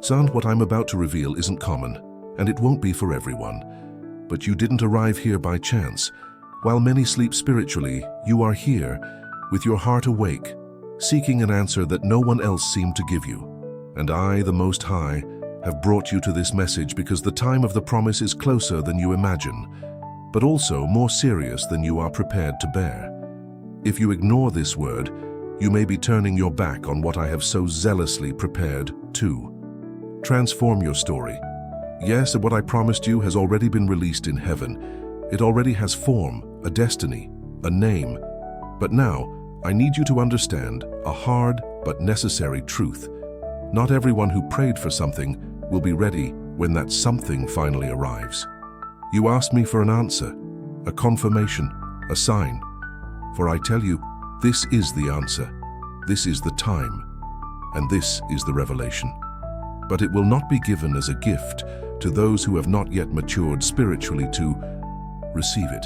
Son, what I'm about to reveal isn't common, and it won't be for everyone. But you didn't arrive here by chance. While many sleep spiritually, you are here, with your heart awake, seeking an answer that no one else seemed to give you. And I, the Most High, have brought you to this message because the time of the promise is closer than you imagine, but also more serious than you are prepared to bear. If you ignore this word, you may be turning your back on what I have so zealously prepared to. Transform your story. Yes, what I promised you has already been released in heaven. It already has form, a destiny, a name. But now, I need you to understand a hard but necessary truth. Not everyone who prayed for something will be ready when that something finally arrives. You asked me for an answer, a confirmation, a sign. For I tell you, this is the answer, this is the time, and this is the revelation. But it will not be given as a gift to those who have not yet matured spiritually to receive it.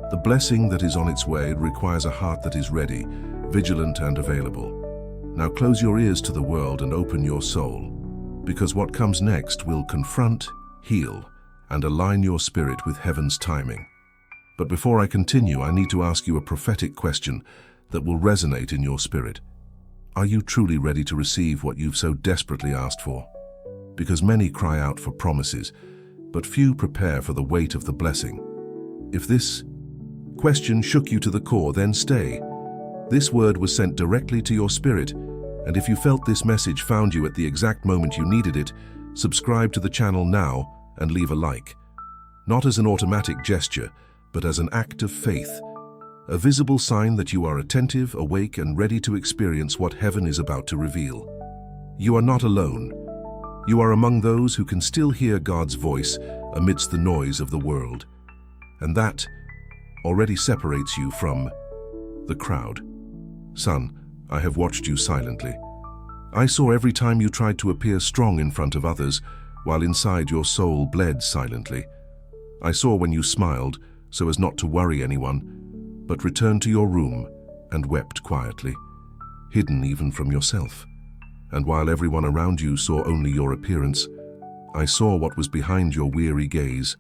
The blessing that is on its way requires a heart that is ready, vigilant, and available. Now close your ears to the world and open your soul, because what comes next will confront, heal, and align your spirit with heaven's timing. But before I continue, I need to ask you a prophetic question that will resonate in your spirit. Are you truly ready to receive what you've so desperately asked for? Because many cry out for promises, but few prepare for the weight of the blessing. If this question shook you to the core, then stay. This word was sent directly to your spirit, and if you felt this message found you at the exact moment you needed it, subscribe to the channel now and leave a like. Not as an automatic gesture, but as an act of faith, a visible sign that you are attentive, awake, and ready to experience what heaven is about to reveal. You are not alone. You are among those who can still hear God's voice amidst the noise of the world. And that already separates you from the crowd. Son, I have watched you silently. I saw every time you tried to appear strong in front of others, while inside your soul bled silently. I saw when you smiled, so as not to worry anyone, but returned to your room and wept quietly, hidden even from yourself. And while everyone around you saw only your appearance, I saw what was behind your weary gaze,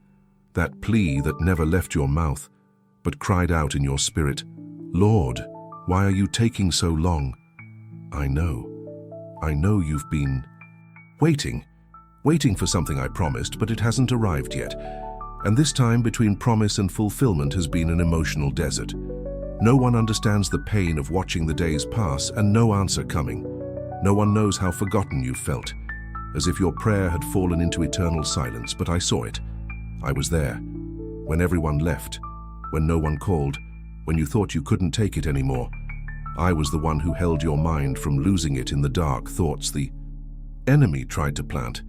that plea that never left your mouth, but cried out in your spirit, Lord, why are you taking so long? I know you've been waiting for something I promised, but it hasn't arrived yet. And this time between promise and fulfillment has been an emotional desert. No one understands the pain of watching the days pass and no answer coming. No one knows how forgotten you felt, as if your prayer had fallen into eternal silence, but I saw it. I was there. When everyone left, when no one called, when you thought you couldn't take it anymore, I was the one who held your mind from losing it in the dark thoughts the enemy tried to plant.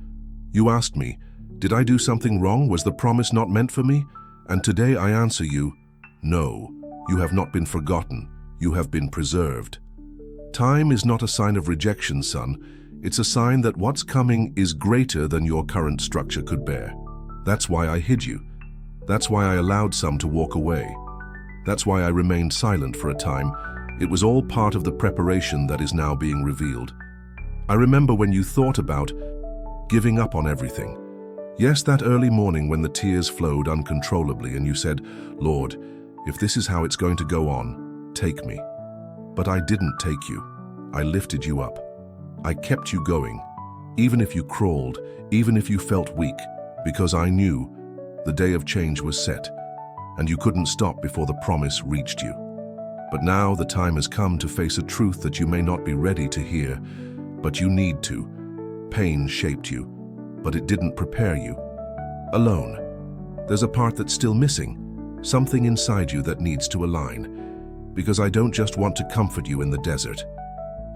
You asked me, did I do something wrong? Was the promise not meant for me? And today I answer you, no, you have not been forgotten, you have been preserved. Time is not a sign of rejection, son. It's a sign that what's coming is greater than your current structure could bear. That's why I hid you. That's why I allowed some to walk away. That's why I remained silent for a time. It was all part of the preparation that is now being revealed. I remember when you thought about giving up on everything. Yes, that early morning when the tears flowed uncontrollably and you said, Lord, if this is how it's going to go on, take me. But I didn't take you. I lifted you up. I kept you going, even if you crawled, even if you felt weak, because I knew the day of change was set, and you couldn't stop before the promise reached you. But now the time has come to face a truth that you may not be ready to hear, but you need to. Pain shaped you, but it didn't prepare you. Alone. There's a part that's still missing, something inside you that needs to align. Because I don't just want to comfort you in the desert.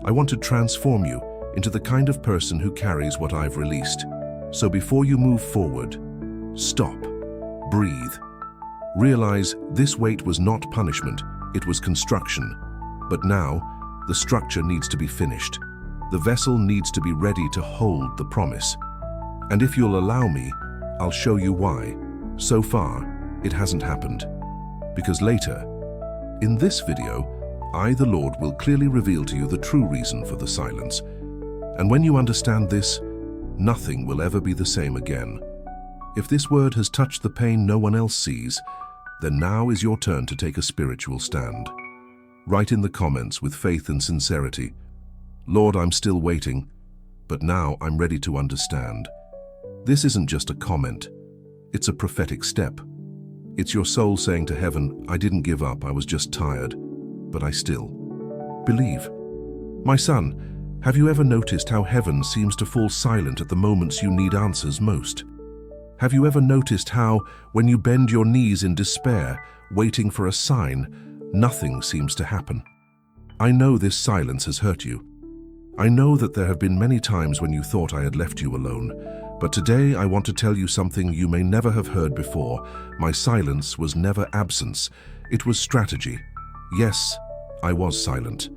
I want to transform you into the kind of person who carries what I've released. So before you move forward, stop, breathe. Realize this wait was not punishment, it was construction. But now, the structure needs to be finished. The vessel needs to be ready to hold the promise. And if you'll allow me, I'll show you why. So far, it hasn't happened. Because later, in this video, I, the Lord, will clearly reveal to you the true reason for the silence. And when you understand this, nothing will ever be the same again. If this word has touched the pain no one else sees, then now is your turn to take a spiritual stand. Write in the comments with faith and sincerity, "Lord, I'm still waiting, but now I'm ready to understand." This isn't just a comment. It's a prophetic step. It's your soul saying to heaven, "I didn't give up, I was just tired, but I still believe." My son, have you ever noticed how heaven seems to fall silent at the moments you need answers most? Have you ever noticed how, when you bend your knees in despair, waiting for a sign, nothing seems to happen? I know this silence has hurt you. I know that there have been many times when you thought I had left you alone, but today I want to tell you something you may never have heard before. My silence was never absence, it was strategy. Yes, I was silent,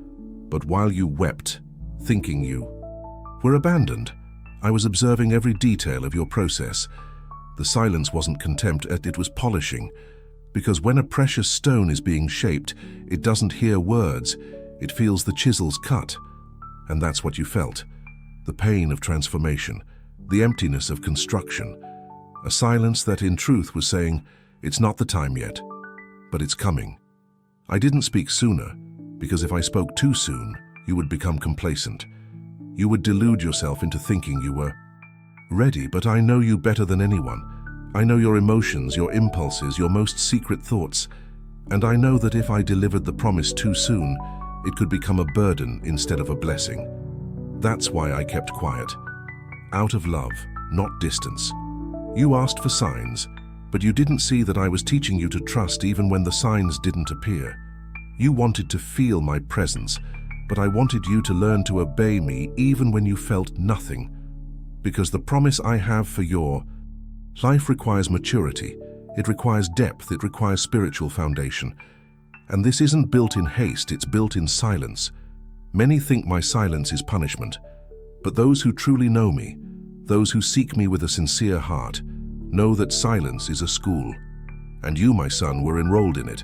but while you wept, thinking you were abandoned, I was observing every detail of your process. The silence wasn't contempt, it was polishing, because when a precious stone is being shaped, it doesn't hear words, it feels the chisels cut. And that's what you felt, the pain of transformation, the emptiness of construction, a silence that in truth was saying, "It's not the time yet, but it's coming." I didn't speak sooner, because if I spoke too soon, you would become complacent. You would delude yourself into thinking you were ready, but I know you better than anyone. I know your emotions, your impulses, your most secret thoughts, and I know that if I delivered the promise too soon, it could become a burden instead of a blessing. That's why I kept quiet. Out of love, not distance. You asked for signs, but you didn't see that I was teaching you to trust even when the signs didn't appear. You wanted to feel my presence, but I wanted you to learn to obey me even when you felt nothing. Because the promise I have for your life requires maturity, it requires depth, it requires spiritual foundation. And this isn't built in haste, it's built in silence. Many think my silence is punishment, but those who truly know me, those who seek me with a sincere heart, know that silence is a school. And you, my son, were enrolled in it,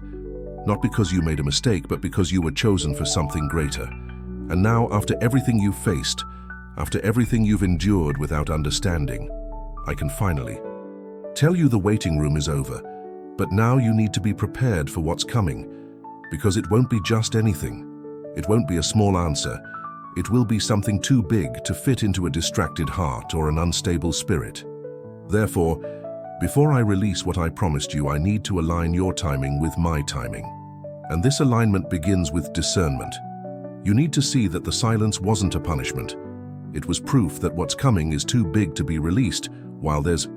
not because you made a mistake, but because you were chosen for something greater. And now, after everything you've faced, after everything you've endured without understanding, I can finally tell you the waiting room is over, but now you need to be prepared for what's coming, because it won't be just anything. It won't be a small answer. It will be something too big to fit into a distracted heart or an unstable spirit. Therefore, before I release what I promised you, I need to align your timing with my timing. And this alignment begins with discernment. You need to see that the silence wasn't a punishment. It was proof that what's coming is too big to be released, while there's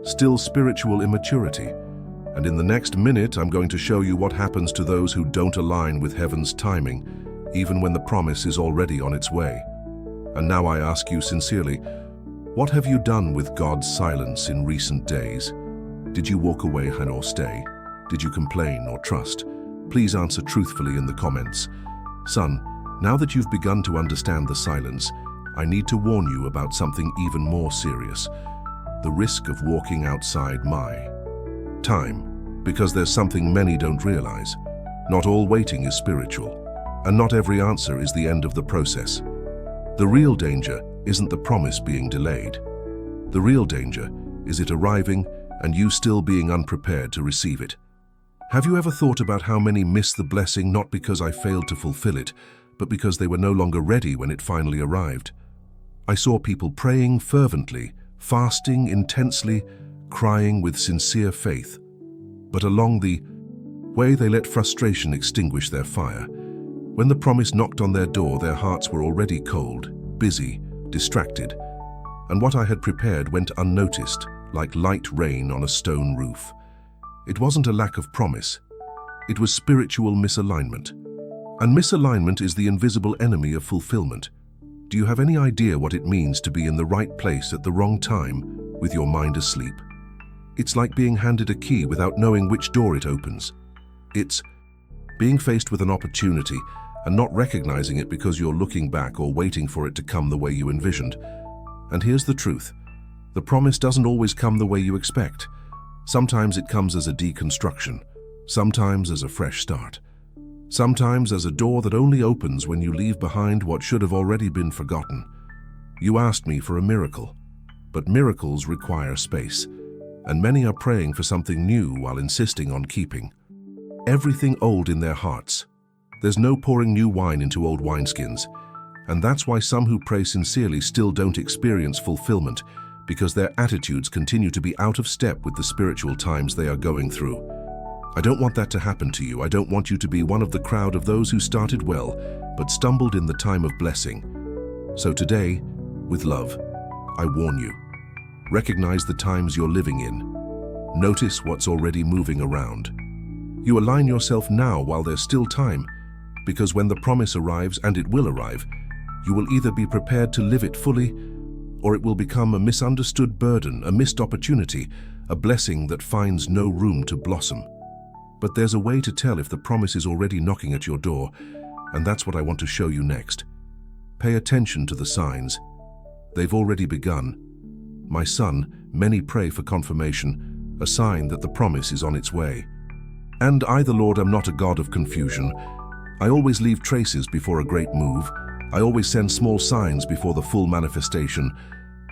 still spiritual immaturity. And in the next minute, I'm going to show you what happens to those who don't align with heaven's timing, even when the promise is already on its way. And now I ask you sincerely, what have you done with God's silence in recent days? Did you walk away or stay? Did you complain or trust? Please answer truthfully in the comments. Son, now that you've begun to understand the silence, I need to warn you about something even more serious. The risk of walking outside my time, because there's something many don't realize. Not all waiting is spiritual, and not every answer is the end of the process. The real danger isn't the promise being delayed. The real danger is it arriving and you still being unprepared to receive it. Have you ever thought about how many miss the blessing not because I failed to fulfill it, but because they were no longer ready when it finally arrived? I saw people praying fervently, fasting intensely, crying with sincere faith. But along the way, they let frustration extinguish their fire. When the promise knocked on their door, their hearts were already cold, busy, distracted, and what I had prepared went unnoticed, like light rain on a stone roof. It wasn't a lack of promise. It was spiritual misalignment. And misalignment is the invisible enemy of fulfillment. Do you have any idea what it means to be in the right place at the wrong time with your mind asleep? It's like being handed a key without knowing which door it opens. It's being faced with an opportunity and not recognizing it because you're looking back or waiting for it to come the way you envisioned. And here's the truth. The promise doesn't always come the way you expect. Sometimes it comes as a deconstruction, sometimes as a fresh start, sometimes as a door that only opens when you leave behind what should have already been forgotten. You asked me for a miracle, But miracles require space, and many are praying for something new while insisting on keeping everything old in their hearts. There's no pouring new wine into old wineskins, and that's why some who pray sincerely still don't experience fulfillment, because their attitudes continue to be out of step with the spiritual times they are going through. I don't want that to happen to you. I don't want you to be one of the crowd of those who started well, but stumbled in the time of blessing. So today, with love, I warn you. Recognize the times you're living in. Notice what's already moving around. You align yourself now while there's still time, because when the promise arrives, and it will arrive, you will either be prepared to live it fully, or it will become a misunderstood burden, a missed opportunity, a blessing that finds no room to blossom. But there's a way to tell if the promise is already knocking at your door, and that's what I want to show you next. Pay attention to the signs. They've already begun. My son, many pray for confirmation, a sign that the promise is on its way. And I, the Lord, am not a God of confusion. I always leave traces before a great move. I always send small signs before the full manifestation.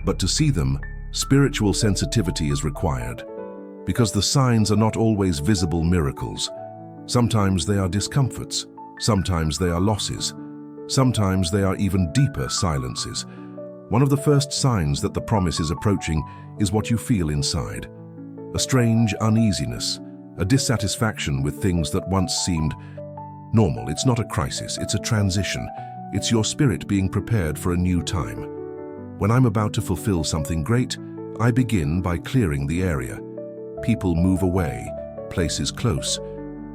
But to see them, spiritual sensitivity is required. Because the signs are not always visible miracles. Sometimes they are discomforts. Sometimes they are losses. Sometimes they are even deeper silences. One of the first signs that the promise is approaching is what you feel inside. A strange uneasiness, a dissatisfaction with things that once seemed normal. It's not a crisis, it's a transition. It's your spirit being prepared for a new time. When I'm about to fulfill something great, I begin by clearing the area. People move away, places close.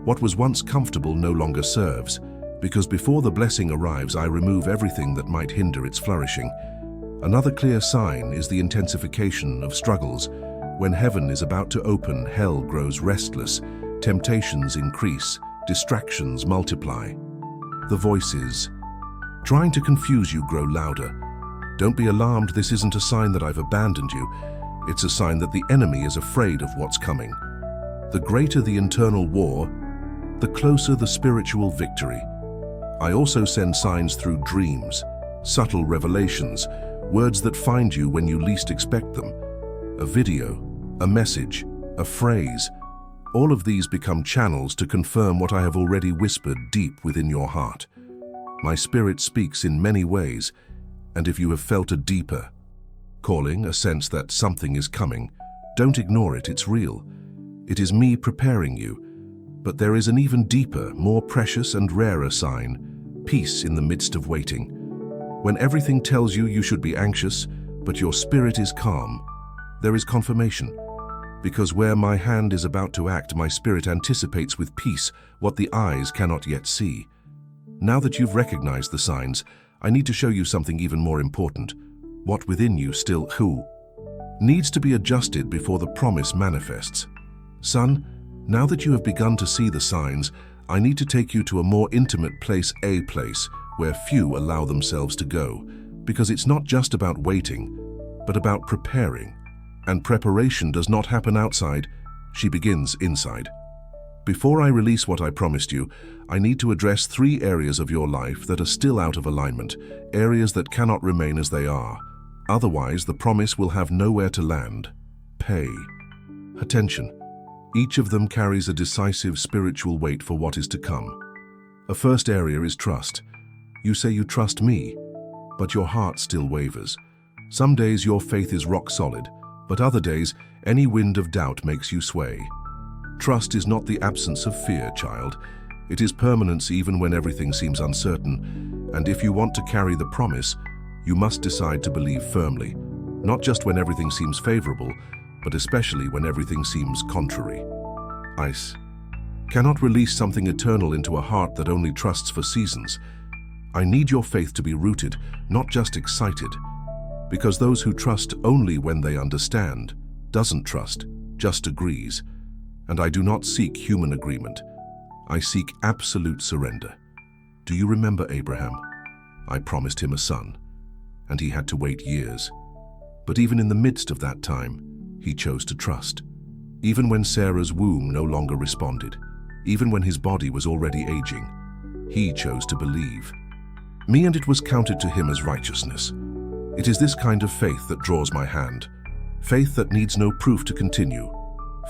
What was once comfortable no longer serves, because before the blessing arrives, I remove everything that might hinder its flourishing. Another clear sign is the intensification of struggles. When heaven is about to open, hell grows restless, temptations increase, distractions multiply. The voices trying to confuse you grow louder. Don't be alarmed, this isn't a sign that I've abandoned you. It's a sign that the enemy is afraid of what's coming. The greater the internal war, the closer the spiritual victory. I also send signs through dreams, subtle revelations, words that find you when you least expect them. A video, a message, a phrase. All of these become channels to confirm what I have already whispered deep within your heart. My spirit speaks in many ways, and if you have felt a deeper calling, a sense that something is coming, don't ignore it, it's real. It is me preparing you. But there is an even deeper, more precious and rarer sign, peace in the midst of waiting. When everything tells you you should be anxious, but your spirit is calm, there is confirmation. Because where my hand is about to act, my spirit anticipates with peace what the eyes cannot yet see. Now that you've recognized the signs, I need to show you something even more important. What within you still needs to be adjusted before the promise manifests. Son, now that you have begun to see the signs, I need to take you to a more intimate place, a place where few allow themselves to go, because it's not just about waiting, but about preparing. And preparation does not happen outside, she begins inside. Before I release what I promised you, I need to address 3 areas of your life that are still out of alignment, areas that cannot remain as they are. Otherwise, the promise will have nowhere to land. Pay attention. Each of them carries a decisive spiritual weight for what is to come. A first area is trust. You say you trust me, but your heart still wavers. Some days your faith is rock solid, but other days any wind of doubt makes you sway. Trust is not the absence of fear, child. It is permanence even when everything seems uncertain. And if you want to carry the promise, you must decide to believe firmly, not just when everything seems favorable, but especially when everything seems contrary. Ice cannot release something eternal into a heart that only trusts for seasons. I need your faith to be rooted, not just excited, because those who trust only when they understand, doesn't trust, just agrees. And I do not seek human agreement. I seek absolute surrender. Do you remember Abraham? I promised him a son, and he had to wait years. But even in the midst of that time, he chose to trust. Even when Sarah's womb no longer responded, even when his body was already aging, he chose to believe me, and it was counted to him as righteousness. It is this kind of faith that draws my hand. Faith that needs no proof to continue.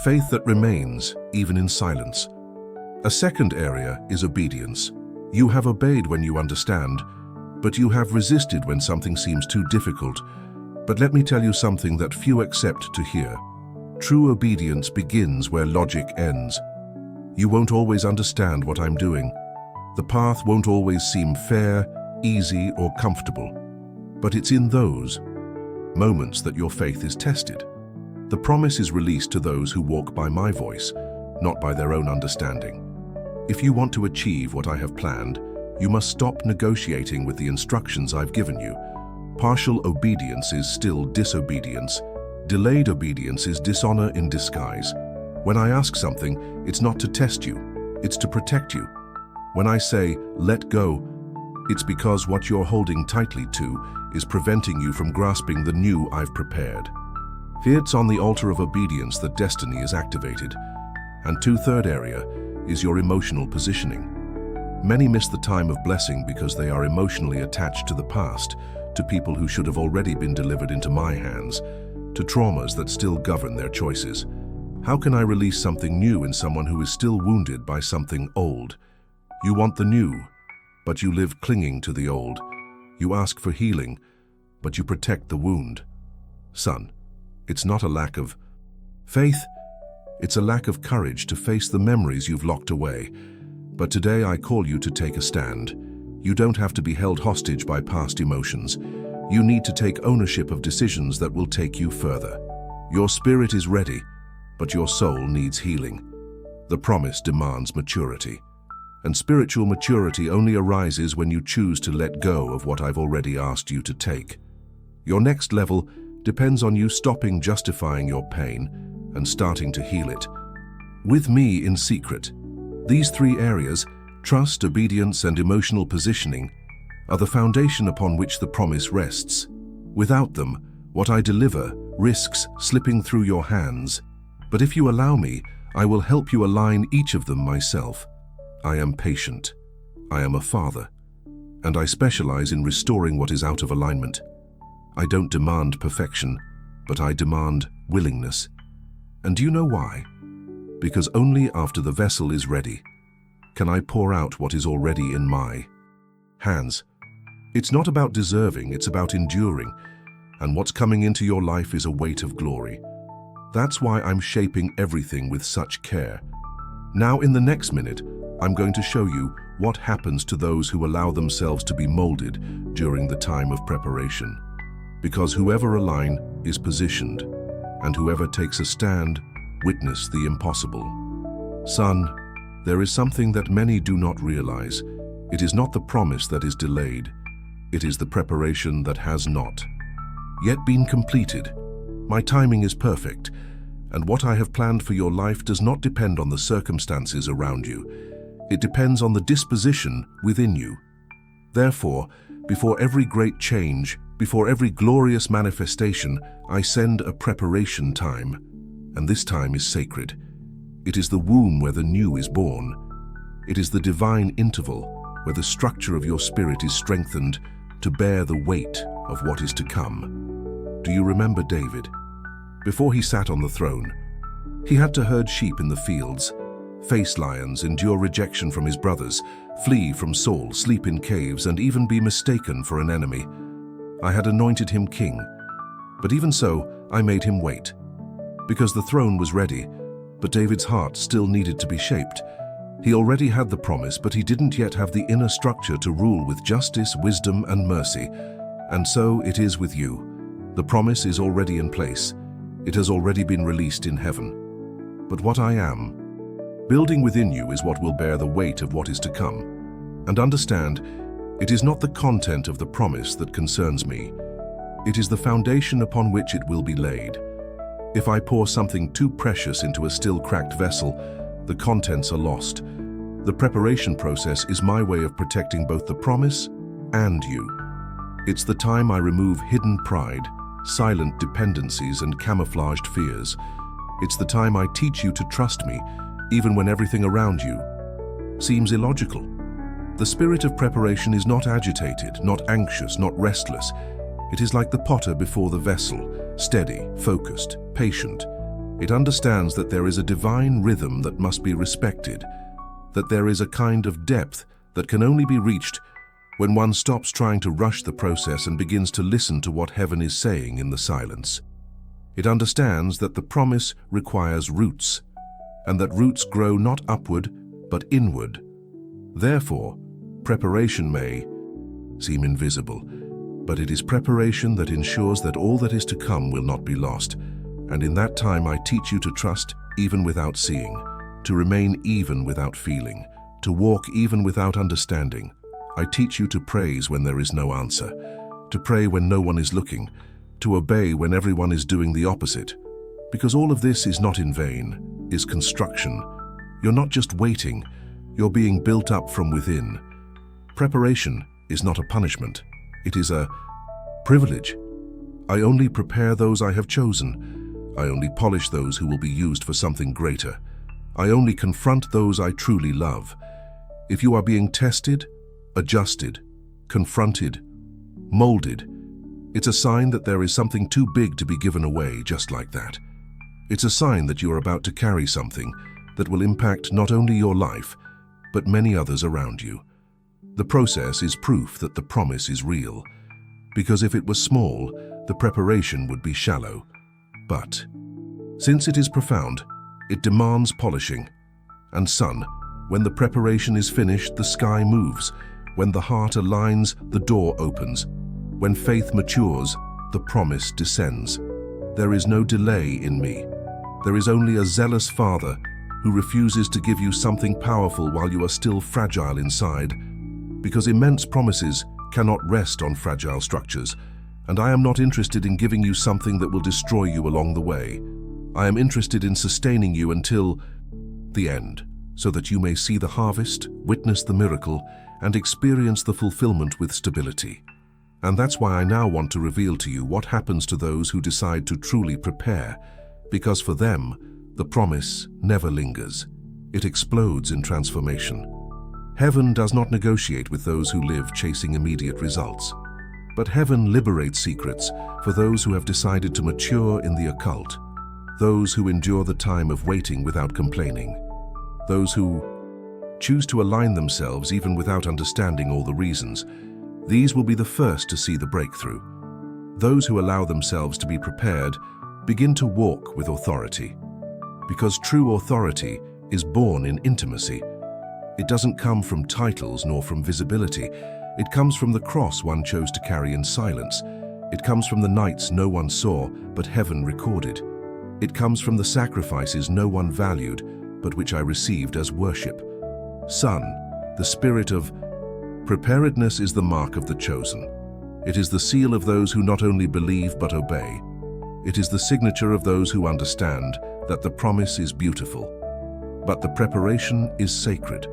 Faith that remains, even in silence. A second area is obedience. You have obeyed when you understand, but you have resisted when something seems too difficult. But let me tell you something that few accept to hear. True obedience begins where logic ends. You won't always understand what I'm doing. The path won't always seem fair, easy, or comfortable. But it's in those moments that your faith is tested. The promise is released to those who walk by my voice, not by their own understanding. If you want to achieve what I have planned, you must stop negotiating with the instructions I've given you. Partial obedience is still disobedience. Delayed obedience is dishonor in disguise. When I ask something, it's not to test you, it's to protect you. When I say, let go, it's because what you're holding tightly to is preventing you from grasping the new I've prepared. It's on the altar of obedience that destiny is activated. And third area is your emotional positioning. Many miss the time of blessing because they are emotionally attached to the past, to people who should have already been delivered into my hands, to traumas that still govern their choices. How can I release something new in someone who is still wounded by something old? You want the new, but you live clinging to the old. You ask for healing, but you protect the wound. Son, it's not a lack of faith, it's a lack of courage to face the memories you've locked away. But today I call you to take a stand. You don't have to be held hostage by past emotions. You need to take ownership of decisions that will take you further. Your spirit is ready, but your soul needs healing. The promise demands maturity. And spiritual maturity only arises when you choose to let go of what I've already asked you to take. Your next level depends on you stopping justifying your pain and starting to heal it. With me in secret, these three areas, trust, obedience, and emotional positioning, are the foundation upon which the promise rests. Without them, what I deliver risks slipping through your hands. But if you allow me, I will help you align each of them myself. I am patient. I am a father. And I specialize in restoring what is out of alignment. I don't demand perfection, but I demand willingness. And do you know why? Because only after the vessel is ready can I pour out what is already in my hands. It's not about deserving, it's about enduring. And what's coming into your life is a weight of glory. That's why I'm shaping everything with such care. Now, in the next minute, I'm going to show you what happens to those who allow themselves to be molded during the time of preparation. Because whoever aligns is positioned, and whoever takes a stand witness the impossible. Son, there is something that many do not realize. It is not the promise that is delayed. It is the preparation that has not yet been completed. My timing is perfect, and what I have planned for your life does not depend on the circumstances around you. It depends on the disposition within you. Therefore, before every great change, before every glorious manifestation, I send a preparation time, and this time is sacred. It is the womb where the new is born. It is the divine interval where the structure of your spirit is strengthened to bear the weight of what is to come. Do you remember David? Before he sat on the throne, he had to herd sheep in the fields, face lions, endure rejection from his brothers, flee from Saul, sleep in caves, and even be mistaken for an enemy. I had anointed him king, but even so, I made him wait. Because the throne was ready, but David's heart still needed to be shaped. He already had the promise, but he didn't yet have the inner structure to rule with justice, wisdom, and mercy. And so it is with you. The promise is already in place. It has already been released in heaven. But what I am building within you is what will bear the weight of what is to come. And understand, it is not the content of the promise that concerns me. It is the foundation upon which it will be laid. If I pour something too precious into a still cracked vessel, the contents are lost. The preparation process is my way of protecting both the promise and you. It's the time I remove hidden pride, silent dependencies, and camouflaged fears. It's the time I teach you to trust me, even when everything around you seems illogical. The spirit of preparation is not agitated, not anxious, not restless. It is like the potter before the vessel, steady, focused, patient. It understands that there is a divine rhythm that must be respected, that there is a kind of depth that can only be reached when one stops trying to rush the process and begins to listen to what heaven is saying in the silence. It understands that the promise requires roots, and that roots grow not upward, but inward. Therefore, preparation may seem invisible, but it is preparation that ensures that all that is to come will not be lost. And in that time I teach you to trust even without seeing, to remain even without feeling, to walk even without understanding. I teach you to praise when there is no answer, to pray when no one is looking, to obey when everyone is doing the opposite. Because all of this is not in vain, is construction. You're not just waiting, you're being built up from within. Preparation is not a punishment, it is a privilege. I only prepare those I have chosen. I only polish those who will be used for something greater. I only confront those I truly love. If you are being tested, adjusted, confronted, molded, it's a sign that there is something too big to be given away just like that. It's a sign that you are about to carry something that will impact not only your life, but many others around you. The process is proof that the promise is real, because if it was small, the preparation would be shallow. But since it is profound, it demands polishing. And son, when the preparation is finished, the sky moves. When the heart aligns, the door opens. When faith matures, the promise descends. There is no delay in me. There is only a zealous Father who refuses to give you something powerful while you are still fragile inside, because immense promises cannot rest on fragile structures, and I am not interested in giving you something that will destroy you along the way. I am interested in sustaining you until the end, so that you may see the harvest, witness the miracle, and experience the fulfillment with stability. And that's why I now want to reveal to you what happens to those who decide to truly prepare, because for them, the promise never lingers. It explodes in transformation. Heaven does not negotiate with those who live chasing immediate results. But heaven liberates secrets for those who have decided to mature in the occult, those who endure the time of waiting without complaining, those who choose to align themselves even without understanding all the reasons. These will be the first to see the breakthrough. Those who allow themselves to be prepared begin to walk with authority, because true authority is born in intimacy. It doesn't come from titles nor from visibility. It comes from the cross one chose to carry in silence. It comes from the nights no one saw, but heaven recorded. It comes from the sacrifices no one valued, but which I received as worship. Son, the spirit of preparedness is the mark of the chosen. It is the seal of those who not only believe but obey. It is the signature of those who understand that the promise is beautiful, but the preparation is sacred.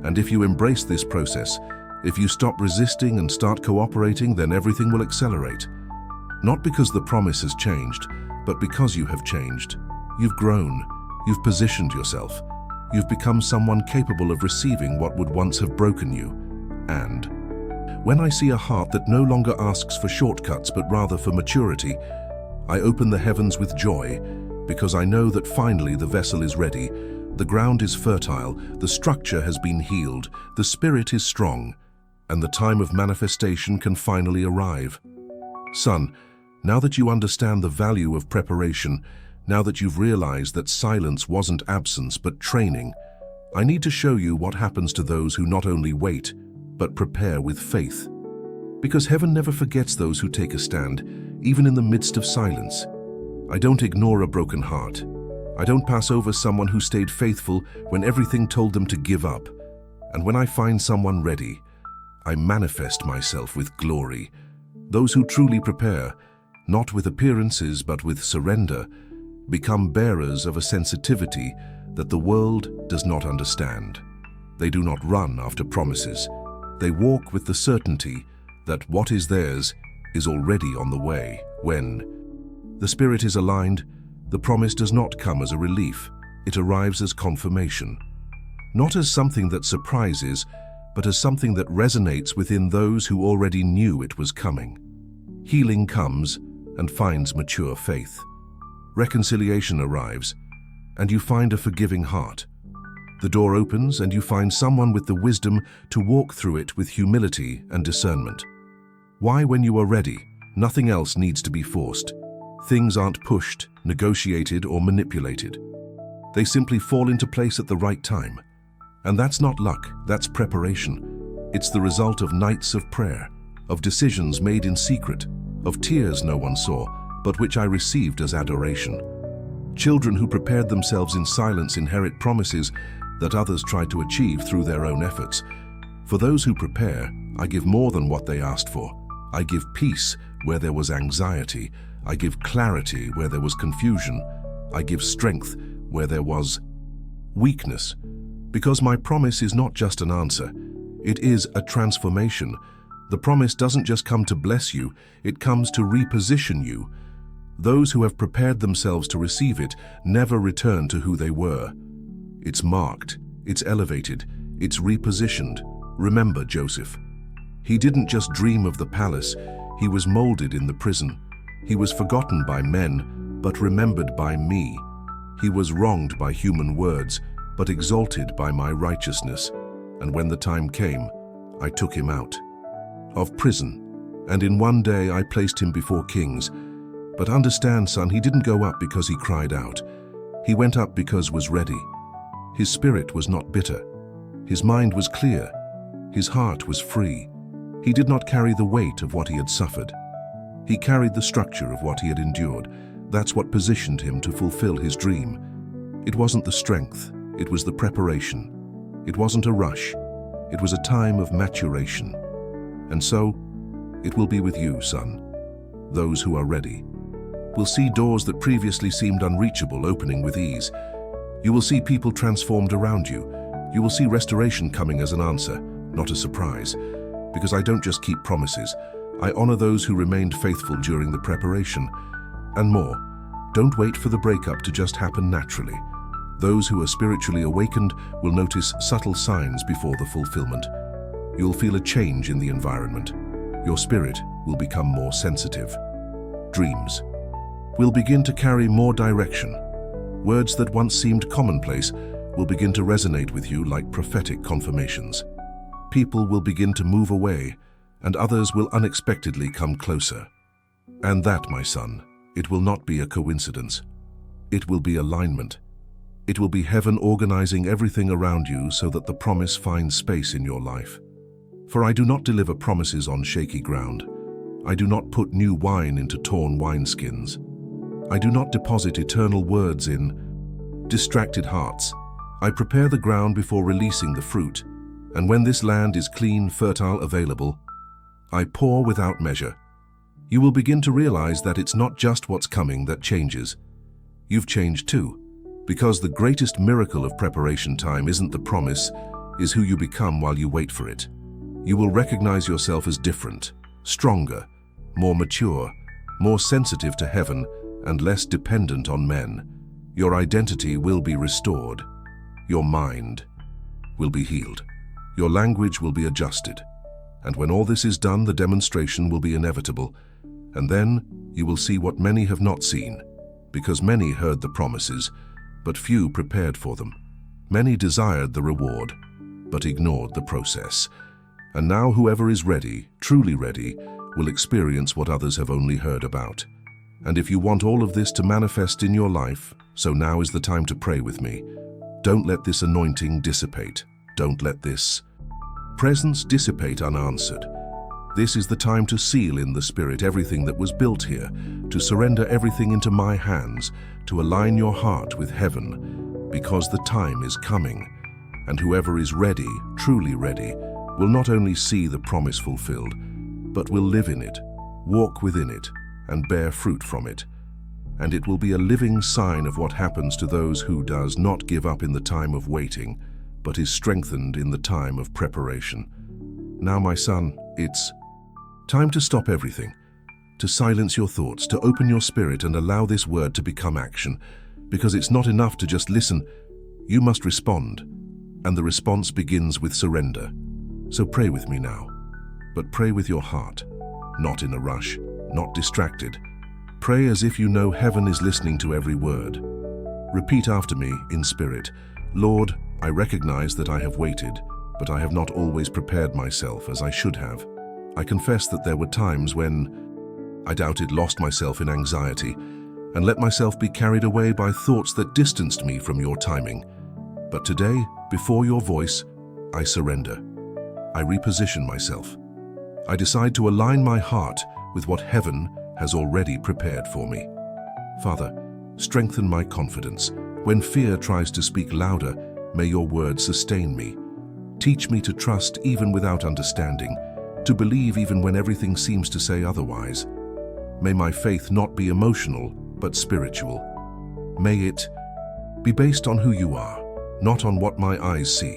And if you embrace this process, if you stop resisting and start cooperating, then everything will accelerate. Not because the promise has changed, but because you have changed. You've grown, you've positioned yourself, you've become someone capable of receiving what would once have broken you. And when I see a heart that no longer asks for shortcuts but rather for maturity, I open the heavens with joy, because I know that finally the vessel is ready. The ground is fertile, the structure has been healed, the spirit is strong, and the time of manifestation can finally arrive. Son, now that you understand the value of preparation, now that you've realized that silence wasn't absence but training, I need to show you what happens to those who not only wait, but prepare with faith. Because heaven never forgets those who take a stand, even in the midst of silence. I don't ignore a broken heart. I don't pass over someone who stayed faithful when everything told them to give up. And when I find someone ready, I manifest myself with glory. Those who truly prepare, not with appearances but with surrender, become bearers of a sensitivity that the world does not understand. They do not run after promises. They walk with the certainty that what is theirs is already on the way. When the spirit is aligned, the promise does not come as a relief. It arrives as confirmation. Not as something that surprises, but as something that resonates within those who already knew it was coming. Healing comes and finds mature faith. Reconciliation arrives, and you find a forgiving heart. The door opens and you find someone with the wisdom to walk through it with humility and discernment. Why, when you are ready, nothing else needs to be forced. Things aren't pushed, negotiated, or manipulated. They simply fall into place at the right time. And that's not luck, that's preparation. It's the result of nights of prayer, of decisions made in secret, of tears no one saw, but which I received as adoration. Children who prepared themselves in silence inherit promises that others try to achieve through their own efforts. For those who prepare, I give more than what they asked for. I give peace where there was anxiety. I give clarity where there was confusion. I give strength where there was weakness. Because my promise is not just an answer, it is a transformation. The promise doesn't just come to bless you, it comes to reposition you. Those who have prepared themselves to receive it never return to who they were. It's marked, it's elevated, it's repositioned. Remember Joseph. He didn't just dream of the palace, he was molded in the prison. He was forgotten by men, but remembered by me. He was wronged by human words, but exalted by my righteousness. And when the time came, I took him out of prison, and in one day I placed him before kings. But understand, son, he didn't go up because he cried out. He went up because was ready. His spirit was not bitter. His mind was clear. His heart was free. He did not carry the weight of what he had suffered. He carried the structure of what he had endured. That's what positioned him to fulfill his dream. It wasn't the strength, it was the preparation. It wasn't a rush, it was a time of maturation. And so, it will be with you, son. Those who are ready will see doors that previously seemed unreachable opening with ease. You will see people transformed around you. You will see restoration coming as an answer, not a surprise. Because I don't just keep promises, I honor those who remained faithful during the preparation. And more, don't wait for the breakup to just happen naturally. Those who are spiritually awakened will notice subtle signs before the fulfillment. You'll feel a change in the environment. Your spirit will become more sensitive. Dreams will begin to carry more direction. Words that once seemed commonplace will begin to resonate with you like prophetic confirmations. People will begin to move away, and others will unexpectedly come closer. And that, my son, it will not be a coincidence. It will be alignment. It will be heaven organizing everything around you so that the promise finds space in your life. For I do not deliver promises on shaky ground. I do not put new wine into torn wineskins. I do not deposit eternal words in distracted hearts. I prepare the ground before releasing the fruit, and when this land is clean, fertile, available, I pour without measure. You will begin to realize that it's not just what's coming that changes. You've changed too, because the greatest miracle of preparation time isn't the promise, is who you become while you wait for it. You will recognize yourself as different, stronger, more mature, more sensitive to heaven, and less dependent on men. Your identity will be restored. Your mind will be healed. Your language will be adjusted. And when all this is done, the demonstration will be inevitable. And then you will see what many have not seen, because many heard the promises, but few prepared for them. Many desired the reward, but ignored the process. And now whoever is ready, truly ready, will experience what others have only heard about. And if you want all of this to manifest in your life, so now is the time to pray with me. Don't let this anointing dissipate. Don't let this presence dissipate unanswered. This is the time to seal in the Spirit everything that was built here, to surrender everything into my hands, to align your heart with heaven, because the time is coming. And whoever is ready, truly ready, will not only see the promise fulfilled, but will live in it, walk within it, and bear fruit from it. And it will be a living sign of what happens to those who does not give up in the time of waiting, but is strengthened in the time of preparation. Now, my son, it's time to stop everything, to silence your thoughts, to open your spirit and allow this word to become action, because it's not enough to just listen. You must respond, and the response begins with surrender. So pray with me now, but pray with your heart, not in a rush, not distracted. Pray as if you know heaven is listening to every word. Repeat after me in spirit. Lord, I recognize that I have waited, but I have not always prepared myself as I should have. I confess that there were times when I doubted, lost myself in anxiety, and let myself be carried away by thoughts that distanced me from your timing. But today, before your voice, I surrender. I reposition myself. I decide to align my heart with what heaven has already prepared for me. Father, strengthen my confidence. When fear tries to speak louder, may your word sustain me. Teach me to trust even without understanding, to believe even when everything seems to say otherwise. May my faith not be emotional, but spiritual. May it be based on who you are, not on what my eyes see.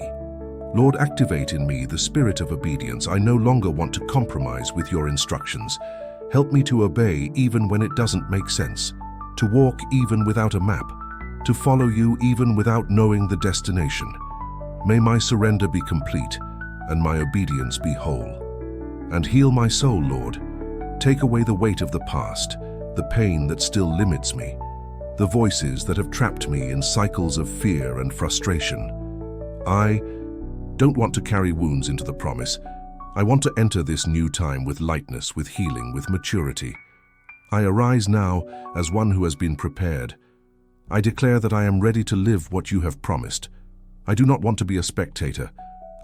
Lord, activate in me the spirit of obedience. I no longer want to compromise with your instructions. Help me to obey even when it doesn't make sense, to walk even without a map, to follow you even without knowing the destination. May my surrender be complete and my obedience be whole. And heal my soul, Lord. Take away the weight of the past, the pain that still limits me, the voices that have trapped me in cycles of fear and frustration. I don't want to carry wounds into the promise. I want to enter this new time with lightness, with healing, with maturity. I arise now as one who has been prepared. I declare that I am ready to live what you have promised. I do not want to be a spectator.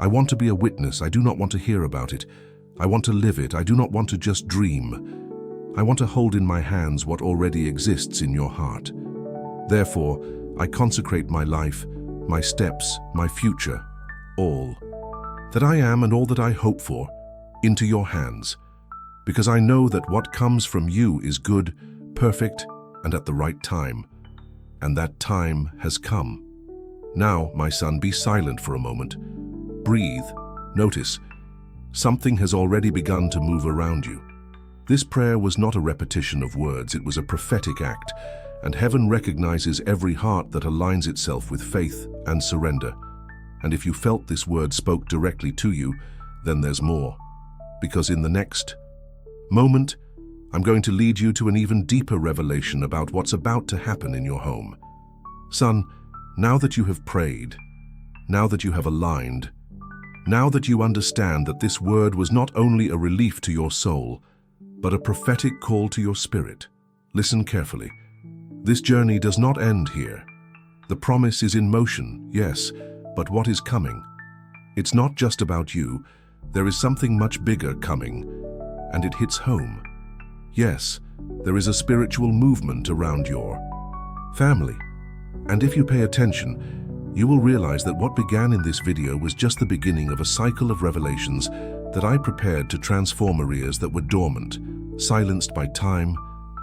I want to be a witness. I do not want to hear about it. I want to live it. I do not want to just dream. I want to hold in my hands what already exists in your heart. Therefore, I consecrate my life, my steps, my future, all that I am and all that I hope for, into your hands, because I know that what comes from you is good, perfect, and at the right time. And that time has come. Now, my son, be silent for a moment. Breathe. Notice, something has already begun to move around you. This prayer was not a repetition of words, it was a prophetic act, and heaven recognizes every heart that aligns itself with faith and surrender. And if you felt this word spoke directly to you, then there's more. Because in the next moment, I'm going to lead you to an even deeper revelation about what's about to happen in your home. Son, now that you have prayed, now that you have aligned, now that you understand that this word was not only a relief to your soul, but a prophetic call to your spirit, listen carefully. This journey does not end here. The promise is in motion, yes, but what is coming? It's not just about you. There is something much bigger coming, and it hits home. Yes, there is a spiritual movement around your family. And if you pay attention, you will realize that what began in this video was just the beginning of a cycle of revelations that I prepared to transform areas that were dormant, silenced by time,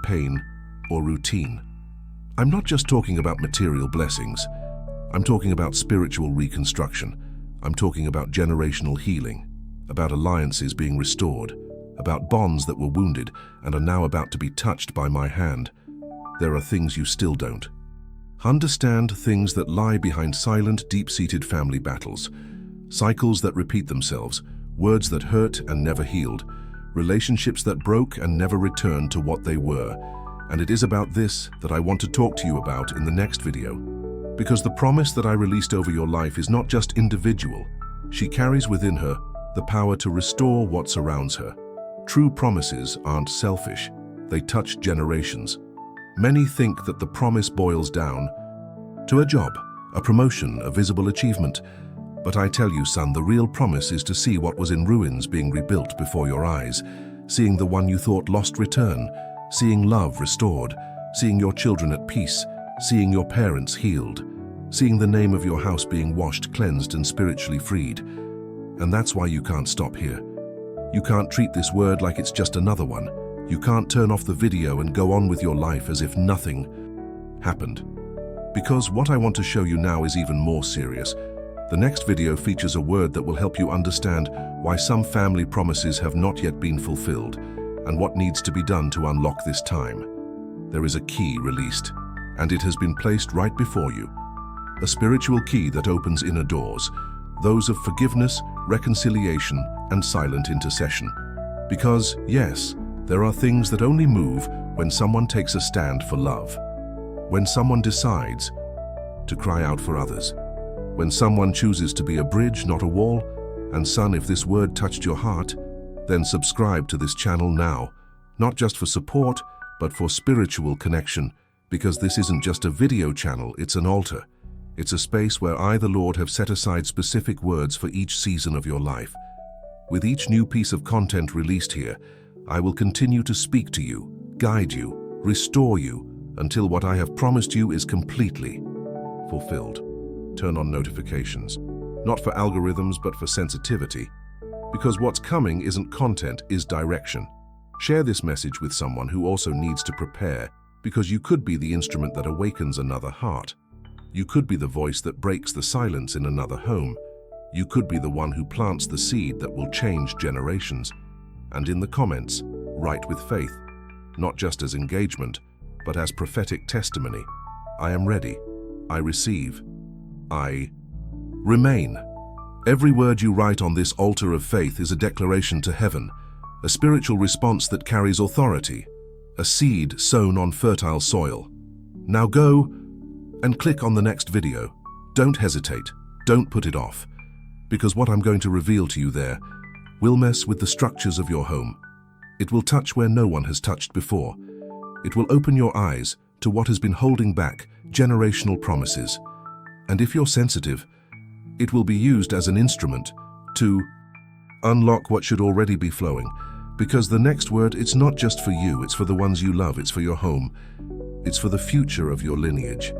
pain, or routine. I'm not just talking about material blessings. I'm talking about spiritual reconstruction. I'm talking about generational healing, about alliances being restored, about bonds that were wounded and are now about to be touched by my hand. There are things you still don't understand, things that lie behind silent, deep-seated family battles, cycles that repeat themselves, words that hurt and never healed, relationships that broke and never returned to what they were. And it is about this that I want to talk to you about in the next video. Because the promise that I released over your life is not just individual. She carries within her the power to restore what surrounds her. True promises aren't selfish. They touch generations. Many think that the promise boils down to a job, a promotion, a visible achievement. But I tell you, son, the real promise is to see what was in ruins being rebuilt before your eyes, seeing the one you thought lost return, seeing love restored, seeing your children at peace, seeing your parents healed, seeing the name of your house being washed, cleansed, and spiritually freed. And that's why you can't stop here. You can't treat this word like it's just another one. You can't turn off the video and go on with your life as if nothing happened. Because what I want to show you now is even more serious. The next video features a word that will help you understand why some family promises have not yet been fulfilled and what needs to be done to unlock this time. There is a key released, and it has been placed right before you. A spiritual key that opens inner doors, those of forgiveness, reconciliation, and silent intercession. Because, yes, There are things that only move when someone takes a stand for love, when someone decides to cry out for others, when someone chooses to be a bridge, not a wall. And son, if this word touched your heart, then subscribe to this channel now, not just for support, but for spiritual connection, because this isn't just a video channel, it's an altar. It's a space where I, the Lord, have set aside specific words for each season of your life. With each new piece of content released here, I will continue to speak to you, guide you, restore you, until what I have promised you is completely fulfilled. Turn on notifications, not for algorithms, but for sensitivity, because what's coming isn't content, is direction. Share this message with someone who also needs to prepare, because you could be the instrument that awakens another heart. You could be the voice that breaks the silence in another home. You could be the one who plants the seed that will change generations. And in the comments, write with faith, not just as engagement, but as prophetic testimony. I am ready. I receive. I remain. Every word you write on this altar of faith is a declaration to heaven, a spiritual response that carries authority, a seed sown on fertile soil. Now go and click on the next video. Don't hesitate. Don't put it off, because what I'm going to reveal to you there will mess with the structures of your home. It will touch where no one has touched before. It will open your eyes to what has been holding back generational promises. And if you're sensitive, it will be used as an instrument to unlock what should already be flowing. Because the next word, it's not just for you, it's for the ones you love, it's for your home, it's for the future of your lineage.